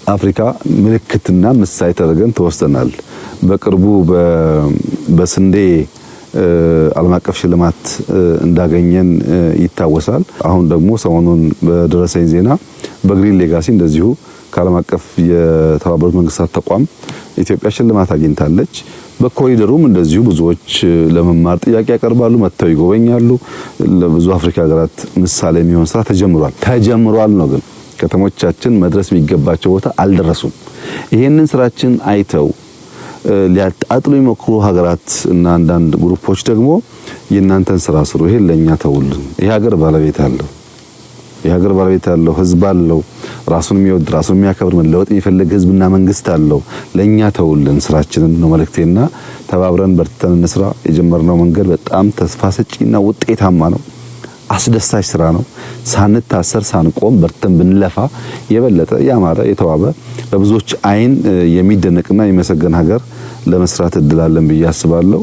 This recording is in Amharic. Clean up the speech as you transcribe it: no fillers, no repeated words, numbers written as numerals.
አፍሪካ ምልክትና ምሳሌ ተደርገን ተወስደናል። በቅርቡ በስንዴ ዓለም አቀፍ ሽልማት እንዳገኘን ይታወሳል። አሁን ደግሞ ሰሞኑን በደረሰኝ ዜና በግሪን ሌጋሲ እንደዚሁ ከዓለም አቀፍ የተባበሩት መንግስታት ተቋም ኢትዮጵያ ሽልማት አግኝታለች። በኮሪደሩም እንደዚሁ ብዙዎች ለመማር ጥያቄ ያቀርባሉ፣ መጥተው ይጎበኛሉ። ለብዙ አፍሪካ ሀገራት ምሳሌ የሚሆን ስራ ተጀምሯል ነው። ግን ከተሞቻችን መድረስ የሚገባቸው ቦታ አልደረሱም። ይሄንን ስራችን አይተው ሊያጣጥሉ የሚሞክሩ ሀገራት እና አንዳንድ ግሩፖች ደግሞ የእናንተን ስራ ስሩ፣ ይሄ ለኛ ተውልን። ይሄ ሀገር ባለቤት አለው፣ የሀገር ባለቤት አለው፣ ህዝብ አለው፣ ራሱን የሚወድ ራሱን የሚያከብር መለወጥ የሚፈልግ ህዝብና መንግስት አለው። ለኛ ተውልን ስራችንን ነው መልእክቴና ተባብረን በርተን እንስራ። የጀመርነው መንገድ በጣም ተስፋ ሰጪና ውጤታማ ነው። አስደሳች ስራ ነው። ሳንታሰር ሳንቆም በርተን ብንለፋ የበለጠ ያማረ የተዋበ በብዙዎች አይን የሚደነቅና የሚመሰገን ሀገር ለመስራት እድል አለን ብዬ አስባለሁ።